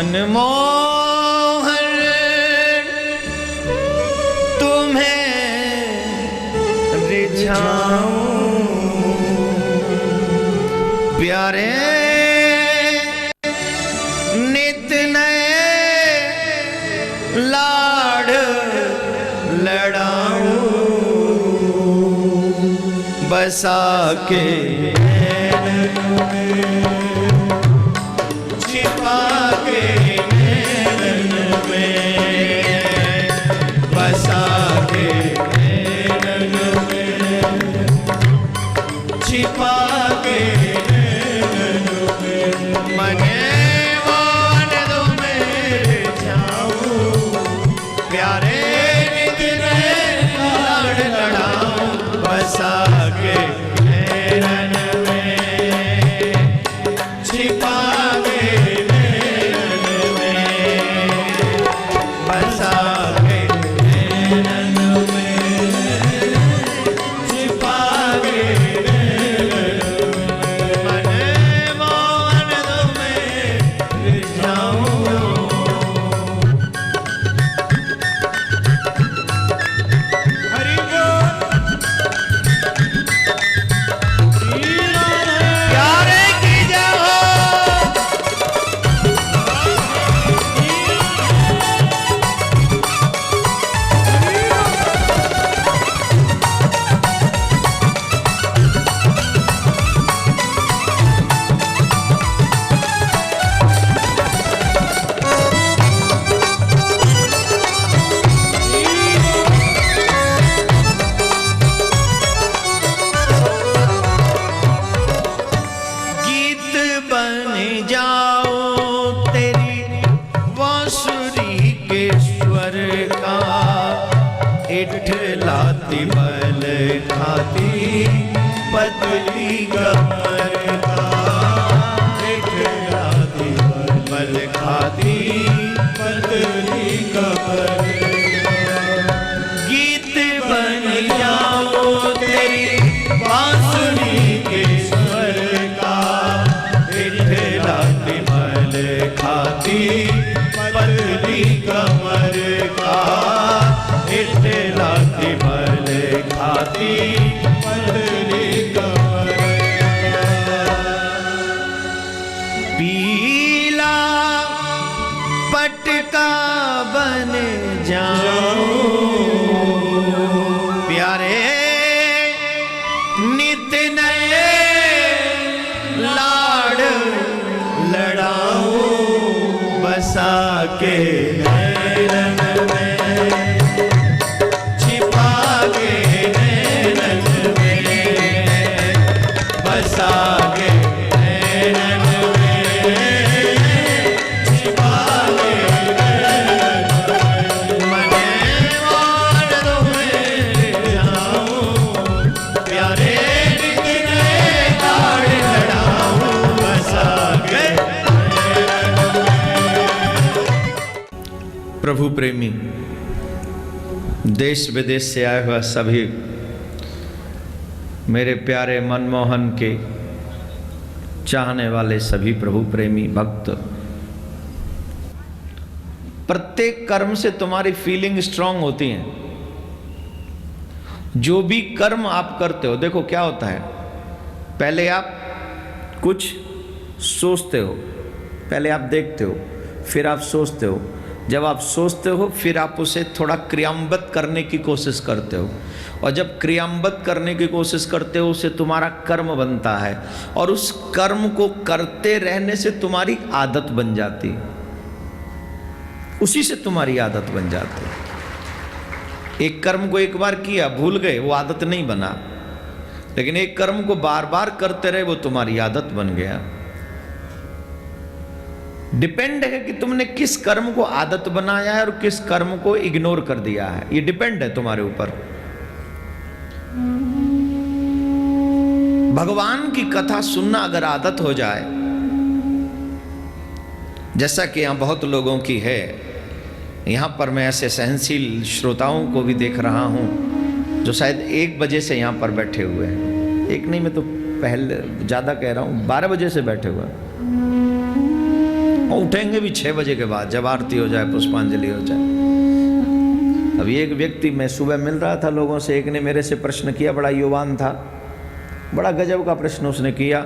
मनमोहन तुम्हें रिझाऊं, प्यारे नित नए लाड़ लड़ाऊं, बसा के छिपा के नैनन में, बसा के नैनन में, छिपा के नैनन में, मने मान दो मेरे जाऊं, प्यारे नित नए लाड़ लड़ाऊं, बसा के नैनन में, छिपा के नैनन में, बसा के नैनन में, छिपा के नैनन में, मने मोहन तुम्हें रिझाऊं। हरि बोल। प्यारे की जय हो। गीत बन जाओ तेरी बांसुरी के स्वर का, इठलाती बल खाती पतली कमर का, इठलाती बल खाती पतली कमर का। गीत बन जाओ तेरी बांसुरी के स्वर का, इठलाती बल खाती पतली कमर का, इठलाती बल खाती पतली कमर का। पीला पटका बन जाऊं, प्यारे नित नए लाड़ लड़ाऊं, बसा के नैनन में, छिपा के नैनन में, बसा के नैनन में, छिपा के नैनन में, मने मान तुम्हें जाऊं, प्यारे नित नए लाड़ लड़ाऊं, बसा के नैनन में। प्रभु प्रेमी, देश विदेश से आए हुए सभी मेरे प्यारे मनमोहन के चाहने वाले सभी प्रभु प्रेमी भक्त, प्रत्येक कर्म से तुम्हारी फीलिंग स्ट्रांग होती है। जो भी कर्म आप करते हो, देखो क्या होता है, पहले आप कुछ सोचते हो, पहले आप देखते हो, फिर आप सोचते हो, जब आप सोचते हो फिर आप उसे थोड़ा क्रियान्वित करने की कोशिश करते हो, और जब क्रियान्वित करने की कोशिश करते हो उसे तुम्हारा कर्म बनता है, और उस कर्म को करते रहने से तुम्हारी आदत बन जाती है, उसी से तुम्हारी आदत बन जाती है। एक कर्म को एक बार किया, भूल गए, वो आदत नहीं बना, लेकिन एक कर्म को बार बार करते रहे, वो तुम्हारी आदत बन गया। डिपेंड है कि तुमने किस कर्म को आदत बनाया है और किस कर्म को इग्नोर कर दिया है, ये डिपेंड है तुम्हारे ऊपर। भगवान की कथा सुनना अगर आदत हो जाए, जैसा कि यहां बहुत लोगों की है, यहां पर मैं ऐसे सहनशील श्रोताओं को भी देख रहा हूं जो शायद 1 बजे से यहां पर बैठे हुए हैं। एक नहीं, मैं तो पहले ज़्यादा कह रहा हूं, 12 बजे से बैठे हुए हैं। और उठेंगे भी 6 बजे के बाद, जब आरती हो जाए, पुष्पांजलि हो जाए। अभी एक व्यक्ति, मैं सुबह मिल रहा था लोगों से, एक ने मेरे से प्रश्न किया, बड़ा युवान था, बड़ा गजब का प्रश्न उसने किया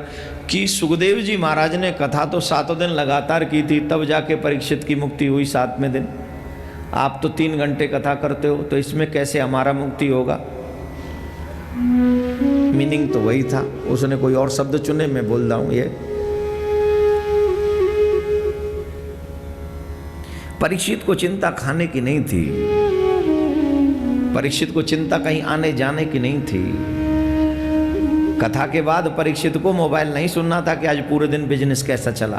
कि सुखदेव जी महाराज ने कथा तो 7 दिन लगातार की थी, तब जाके परीक्षित की मुक्ति हुई 7वें दिन। आप तो 3 घंटे कथा करते हो, तो इसमें कैसे हमारा मुक्ति होगा? मीनिंग तो वही था, उसने कोई और शब्द चुने, मैं बोल रहा हूं ये। परीक्षित को चिंता खाने की नहीं थी, परीक्षित को चिंता कहीं आने जाने की नहीं थी। कथा के बाद परीक्षित को मोबाइल नहीं सुनना था कि आज पूरे दिन बिजनेस कैसा चला।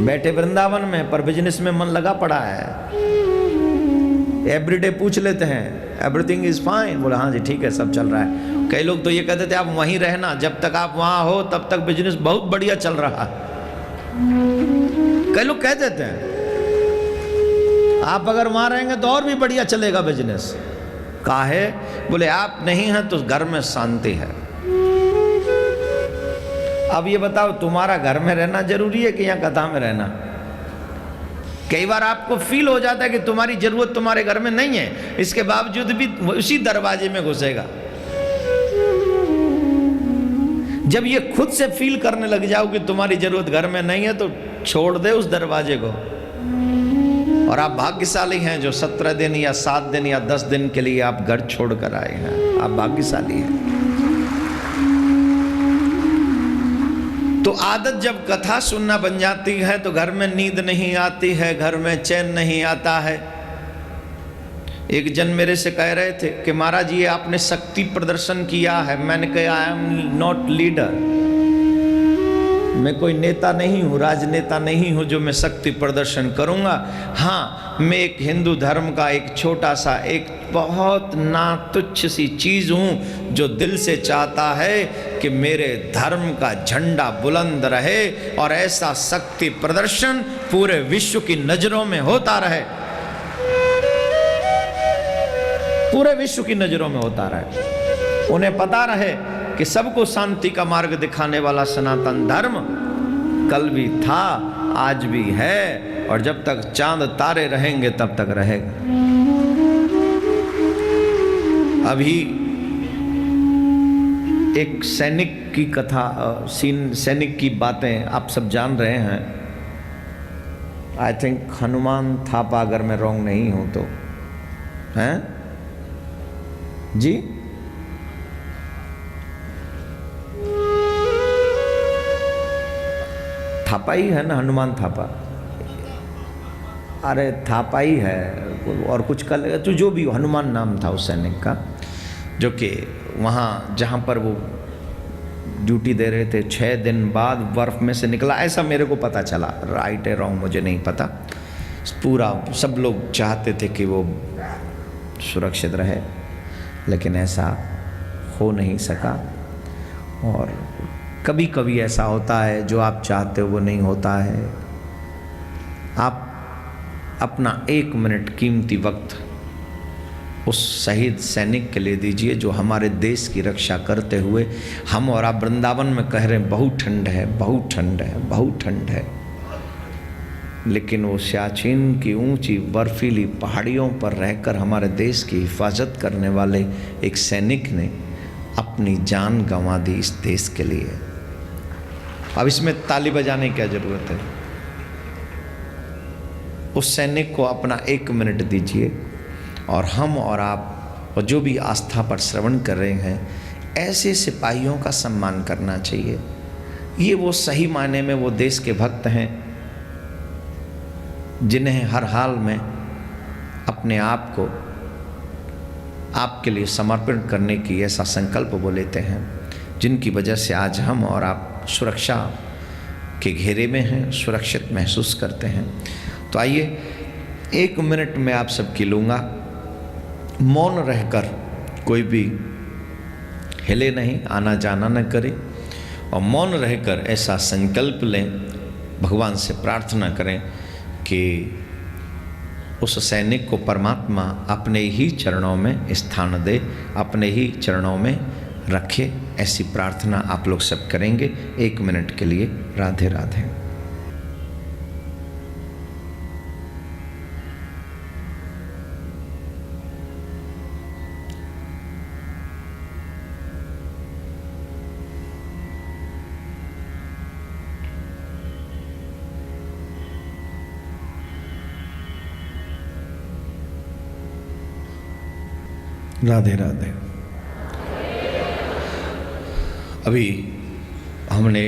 बैठे वृंदावन में, पर बिजनेस में मन लगा पड़ा है। एवरीडे पूछ लेते हैं, एवरीथिंग इज फाइन, बोला हाँ जी ठीक है, सब चल रहा है। कई लोग तो ये कहते थे आप वहीं रहना, जब तक आप वहां हो तब तक बिजनेस बहुत बढ़िया चल रहा है। कई लोग कह देते हैं आप अगर वहां रहेंगे तो और भी बढ़िया चलेगा बिजनेस। काहे? बोले आप नहीं हैं तो घर में शांति है। अब ये बताओ, तुम्हारा घर में रहना जरूरी है कि यहाँ कथा में रहना? कई बार आपको फील हो जाता है कि तुम्हारी जरूरत तुम्हारे घर में नहीं है, इसके बावजूद भी उसी दरवाजे में घुसेगा। जब ये खुद से फील करने लग जाओ कि तुम्हारी जरूरत घर में नहीं है, तो छोड़ दे उस दरवाजे को। और आप भाग्यशाली हैं जो 17 दिन या 7 दिन या 10 दिन के लिए आप घर छोड़कर आए हैं, आप भाग्यशाली हैं। तो आदत जब कथा सुनना बन जाती है तो घर में नींद नहीं आती है, घर में चैन नहीं आता है। एक जन मेरे से कह रहे थे कि महाराज ये आपने शक्ति प्रदर्शन किया है। मैंने कहा आई एम नॉट लीडर, मैं कोई नेता नहीं हूँ, राजनेता नहीं हूँ जो मैं शक्ति प्रदर्शन करूँगा। हाँ, मैं एक हिंदू धर्म का एक छोटा सा, एक बहुत नातुच्छ सी चीज़ हूँ जो दिल से चाहता है कि मेरे धर्म का झंडा बुलंद रहे और ऐसा शक्ति प्रदर्शन पूरे विश्व की नज़रों में होता रहे, पूरे विश्व की नज़रों में होता रहे। उन्हें पता रहे कि सबको शांति का मार्ग दिखाने वाला सनातन धर्म कल भी था, आज भी है, और जब तक चांद तारे रहेंगे तब तक रहेगा। अभी एक सैनिक की कथा, सैनिक की बातें आप सब जान रहे हैं। आई थिंक हनुमान थापा, अगर मैं रॉन्ग नहीं हूं तो, हैं जी? थापा ही है ना, हनुमान थापा? अरे थापा ही है, और कुछ कल तो जो भी हनुमान नाम था उस सैनिक का, जो कि वहाँ जहाँ पर वो ड्यूटी दे रहे थे 6 दिन बाद बर्फ में से निकला, ऐसा मेरे को पता चला। राइट है रॉन्ग मुझे नहीं पता। पूरा सब लोग चाहते थे कि वो सुरक्षित रहे, लेकिन ऐसा हो नहीं सका। और कभी कभी ऐसा होता है जो आप चाहते हो वो नहीं होता है। आप अपना 1 मिनट कीमती वक्त उस शहीद सैनिक के लिए दीजिए जो हमारे देश की रक्षा करते हुए, हम और आप वृंदावन में कह रहे हैं बहुत ठंड है, बहुत ठंड है, बहुत ठंड है, लेकिन वो सियाचिन की ऊंची बर्फीली पहाड़ियों पर रहकर हमारे देश की हिफाजत करने वाले एक सैनिक ने अपनी जान गंवा दी इस देश के लिए। अब इसमें ताली बजाने की क्या जरूरत है? उस सैनिक को अपना 1 मिनट दीजिए, और हम और आप और जो भी आस्था पर श्रवण कर रहे हैं, ऐसे सिपाहियों का सम्मान करना चाहिए। ये वो सही मायने में वो देश के भक्त हैं जिन्हें हर हाल में अपने आप को आपके लिए समर्पण करने की ऐसा संकल्प वो लेते हैं, जिनकी वजह से आज हम और आप सुरक्षा के घेरे में हैं, सुरक्षित महसूस करते हैं। तो आइए 1 मिनट में आप सबकी लूँगा, मौन रहकर, कोई भी हिले नहीं, आना जाना न करे, और मौन रहकर ऐसा संकल्प लें, भगवान से प्रार्थना करें कि उस सैनिक को परमात्मा अपने ही चरणों में स्थान दे, अपने ही चरणों में रखे। ऐसी प्रार्थना आप लोग सब करेंगे 1 मिनट के लिए। राधे राधे। राधे राधे। अभी हमने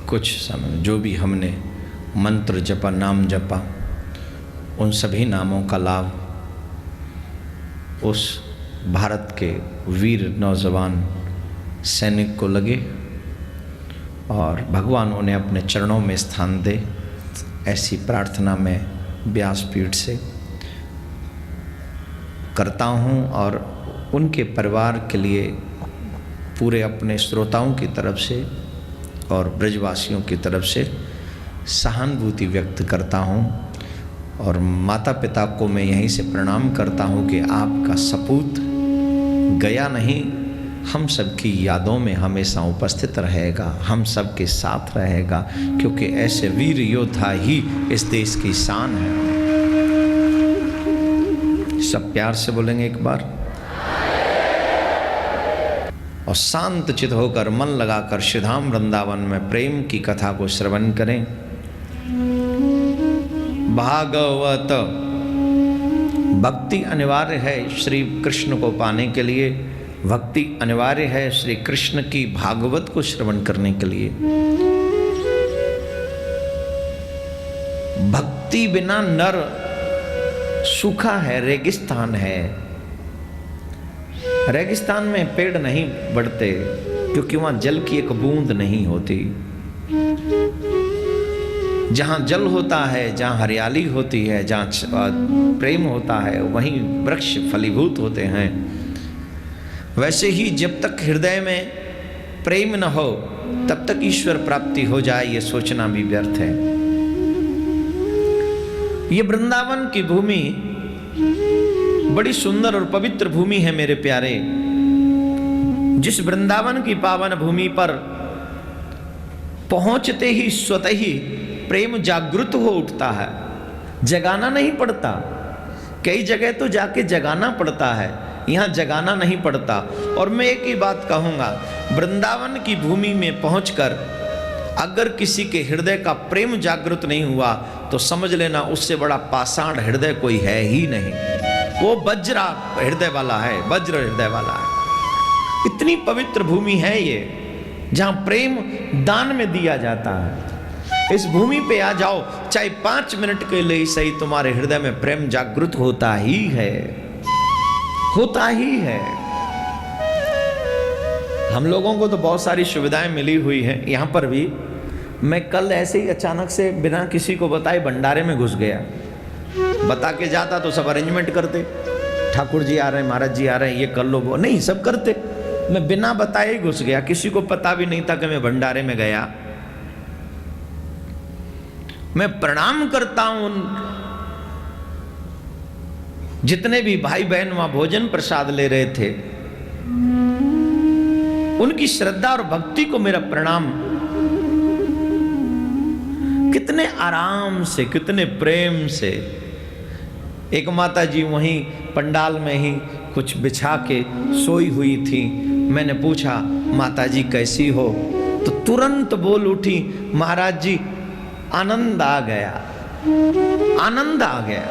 कुछ समय जो भी हमने मंत्र जपा, नाम जपा, उन सभी नामों का लाभ उस भारत के वीर नौजवान सैनिक को लगे और भगवान उन्हें अपने चरणों में स्थान दे, ऐसी प्रार्थना मैं व्यासपीठ से करता हूँ। और उनके परिवार के लिए पूरे अपने श्रोताओं की तरफ से और ब्रजवासियों की तरफ से सहानुभूति व्यक्त करता हूँ। और माता पिता को मैं यहीं से प्रणाम करता हूँ कि आपका सपूत गया नहीं, हम सबकी यादों में हमेशा उपस्थित रहेगा, हम सबके साथ रहेगा, क्योंकि ऐसे वीर योद्धा ही इस देश की शान है। सब प्यार से बोलेंगे एक बार, और शांत चित होकर मन लगाकर श्रीधाम वृंदावन में प्रेम की कथा को श्रवण करें। भागवत भक्ति अनिवार्य है श्री कृष्ण को पाने के लिए, भक्ति अनिवार्य है श्री कृष्ण की भागवत को श्रवण करने के लिए। भक्ति बिना नर सूखा है, रेगिस्तान है। रेगिस्तान में पेड़ नहीं बढ़ते क्योंकि वहां जल की एक बूंद नहीं होती। जहां जल होता है, जहां हरियाली होती है, जहां प्रेम होता है, वहीं वृक्ष फलीभूत होते हैं। वैसे ही जब तक हृदय में प्रेम न हो तब तक ईश्वर प्राप्ति हो जाए, ये सोचना भी व्यर्थ है। ये वृंदावन की भूमि बड़ी सुंदर और पवित्र भूमि है मेरे प्यारे। जिस वृंदावन की पावन भूमि पर पहुंचते ही स्वतः ही प्रेम जागृत हो उठता है, जगाना नहीं पड़ता। कई जगह तो जाके जगाना पड़ता है, यहाँ जगाना नहीं पड़ता। और मैं एक ही बात कहूँगा, वृंदावन की भूमि में पहुंचकर अगर किसी के हृदय का प्रेम जागृत नहीं हुआ तो समझ लेना उससे बड़ा पाषाण हृदय कोई है ही नहीं। वो वज्र हृदय वाला है, वज्र हृदय वाला है। इतनी पवित्र भूमि है ये, जहाँ प्रेम दान में दिया जाता है। इस भूमि पे आ जाओ, चाहे 5 मिनट के लिए सही, तुम्हारे हृदय में प्रेम जागृत होता ही है, होता ही है। हम लोगों को तो बहुत सारी सुविधाएं मिली हुई हैं। यहाँ पर भी मैं कल ऐसे ही अचानक से बिना किसी को बताए भंडारे में घुस गया। बता के जाता तो सब अरेंजमेंट करते, ठाकुर जी आ रहे हैं, महाराज जी आ रहे हैं, ये कर लो, वो नहीं, सब करते। मैं बिना बताए ही घुस गया, किसी को पता भी नहीं था कि मैं भंडारे में गया। मैं प्रणाम करता हूं जितने भी भाई बहन वहां भोजन प्रसाद ले रहे थे, उनकी श्रद्धा और भक्ति को मेरा प्रणाम। कितने आराम से, कितने प्रेम से। एक माता जी वहीं पंडाल में ही कुछ बिछा के सोई हुई थी। मैंने पूछा, माता जी कैसी हो? तो तुरंत बोल उठी, महाराज जी आनंद आ गया, आनंद आ गया।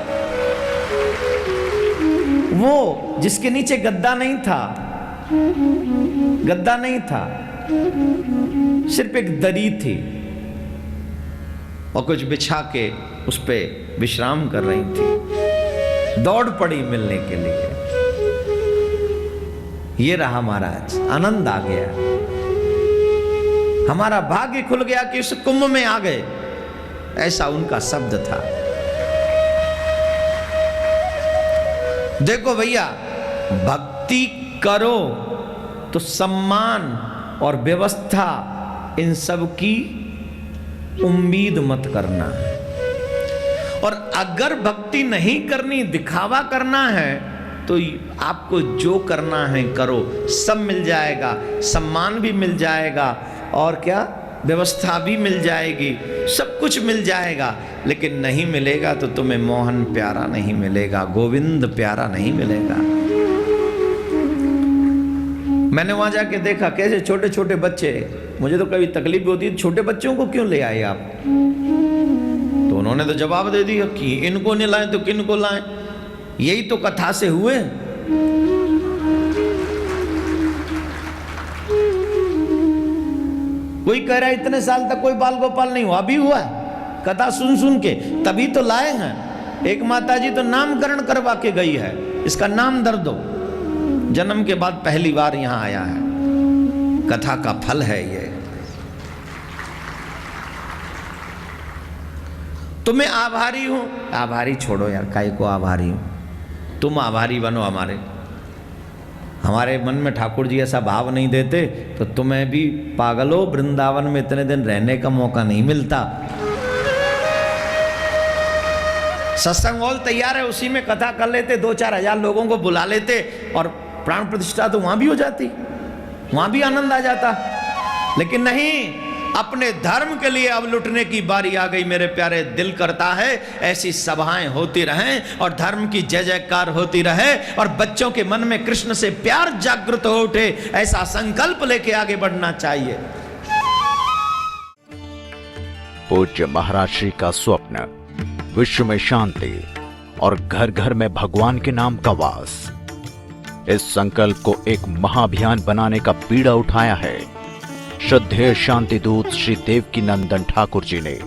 वो जिसके नीचे गद्दा नहीं था, गद्दा नहीं था, सिर्फ एक दरी थी और कुछ बिछा के उस पे विश्राम कर रही थी, दौड़ पड़ी मिलने के लिए। ये रहा महाराज, आनंद आ गया, हमारा भाग्य खुल गया कि उस कुंभ में आ गए, ऐसा उनका शब्द था। देखो भैया, भक्ति करो तो सम्मान और व्यवस्था इन सब की उम्मीद मत करना है। और अगर भक्ति नहीं करनी, दिखावा करना है, तो आपको जो करना है करो, सब मिल जाएगा, सम्मान भी मिल जाएगा और क्या, व्यवस्था भी मिल जाएगी, सब कुछ मिल जाएगा। लेकिन नहीं मिलेगा तो तुम्हें मोहन प्यारा नहीं मिलेगा, गोविंद प्यारा नहीं मिलेगा। मैंने वहां जाके देखा कैसे छोटे छोटे बच्चे, मुझे तो कभी तकलीफ होती है, छोटे बच्चों को क्यों ले आए आप? तो उन्होंने तो जवाब दे दिया कि इनको नहीं लाए तो किन को लाए। यही तो कथा से हुए, कोई कह रहा है इतने साल तक कोई बाल गोपाल नहीं हुआ, अभी हुआ है, कथा सुन सुन के तभी तो लाए हैं। एक माता जी तो नामकरण करवा के गई है, इसका नाम दर दो, जन्म के बाद पहली बार यहां आया है। कथा का फल है ये। तो मैं आभारी हूं, आभारी छोड़ो यार, काय को आभारी हूं, तुम आभारी बनो। हमारे मन में ठाकुर जी ऐसा भाव नहीं देते तो तुम्हें भी पागल हो, वृंदावन में इतने दिन रहने का मौका नहीं मिलता। सत्संग हॉल तैयार है, उसी में कथा कर लेते, 2-4 हजार लोगों को बुला लेते और प्राण प्रतिष्ठा तो वहां भी हो जाती, वहां भी आनंद आ जाता। लेकिन नहीं, अपने धर्म के लिए अब लुटने की बारी आ गई मेरे प्यारे। दिल करता है ऐसी सभाएं होती रहें और धर्म की जय जयकार होती रहे और बच्चों के मन में कृष्ण से प्यार जागृत हो उठे, ऐसा संकल्प लेके आगे बढ़ना चाहिए। पूज्य महाराज श्री का स्वप्न विश्व में शांति और घर घर में भगवान के नाम का वास, इस संकल्प को एक महाअभियान बनाने का बीड़ा उठाया है श्रद्धेय शांति दूत श्री देवकी नंदन ठाकुर जी ने।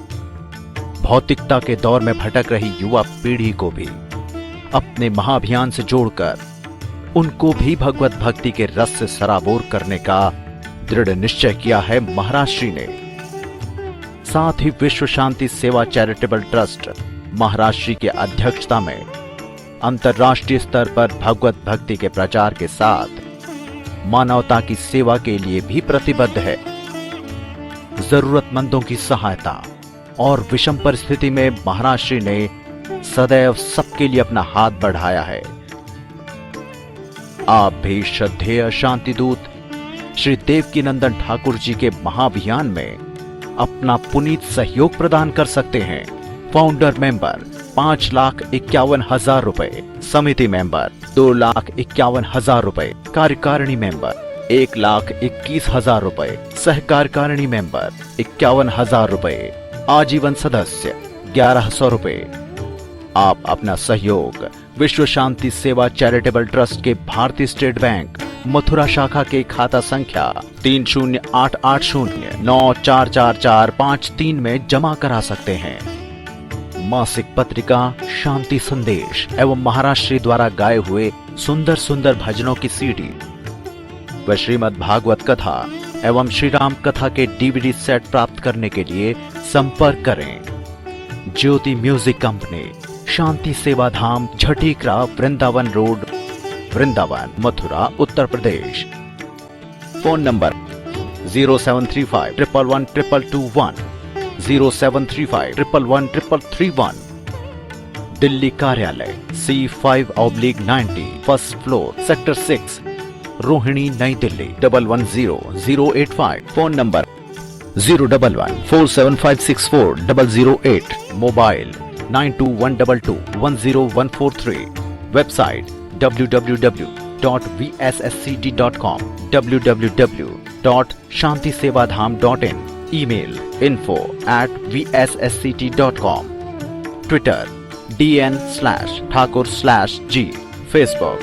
भौतिकता के दौर में भटक रही युवा पीढ़ी को भी अपने महाअभियान से जोड़कर उनको भी भगवत भक्ति के रस से सराबोर करने का दृढ़ निश्चय किया है महाराज श्री ने। साथ ही विश्व शांति सेवा चैरिटेबल ट्रस्ट महाराज श्री की अध्यक्षता में अंतर्राष्ट्रीय स्तर पर भगवत भक्ति के प्रचार के साथ मानवता की सेवा के लिए भी प्रतिबद्ध है। जरूरतमंदों की सहायता और विषम परिस्थिति में महाराज श्री ने सदैव सबके लिए अपना हाथ बढ़ाया है। आप भी श्रद्धेय शांति दूत श्री देवकी नंदन ठाकुर जी के महाअभियान में अपना पुनीत सहयोग प्रदान कर सकते हैं। फाउंडर मेंबर 5,51,000 रुपए, समिति मेंबर 2,51,000 रुपए, कार्यकारिणी मेंबर 1,21,000 रुपए, सहकार्यकारिणी मेंबर 51,000 रुपए, आजीवन सदस्य 1,100 रुपए। आप अपना सहयोग विश्व शांति सेवा चैरिटेबल ट्रस्ट के भारतीय स्टेट बैंक मथुरा शाखा के खाता संख्या 3088094445 में जमा करा सकते हैं। मासिक पत्रिका शांति संदेश एवं महाराज श्री द्वारा गाए हुए सुंदर सुंदर भजनों की सीडी व श्रीमद् भागवत कथा एवं श्री राम कथा के डीवीडी सेट प्राप्त करने के लिए संपर्क करें। ज्योति music company, Shanti Seva Dham, Jhatikara, Vrindavan road, Vrindavan, Mathura, Uttar Pradesh. Phone number 0735111221, 0735111331। Delhi कार्यालय C5/90, first floor, sector 6, Rohini, Nai Delhi 110085। Phone number 01147564008। Mobile 9212210143। Website www.vsscd.com, www.shantisevadham.in। Email info@vssct.com। Twitter dn/ठाकुर/g। Facebook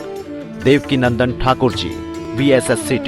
Devaki Nandan Thakur ji VSSCT।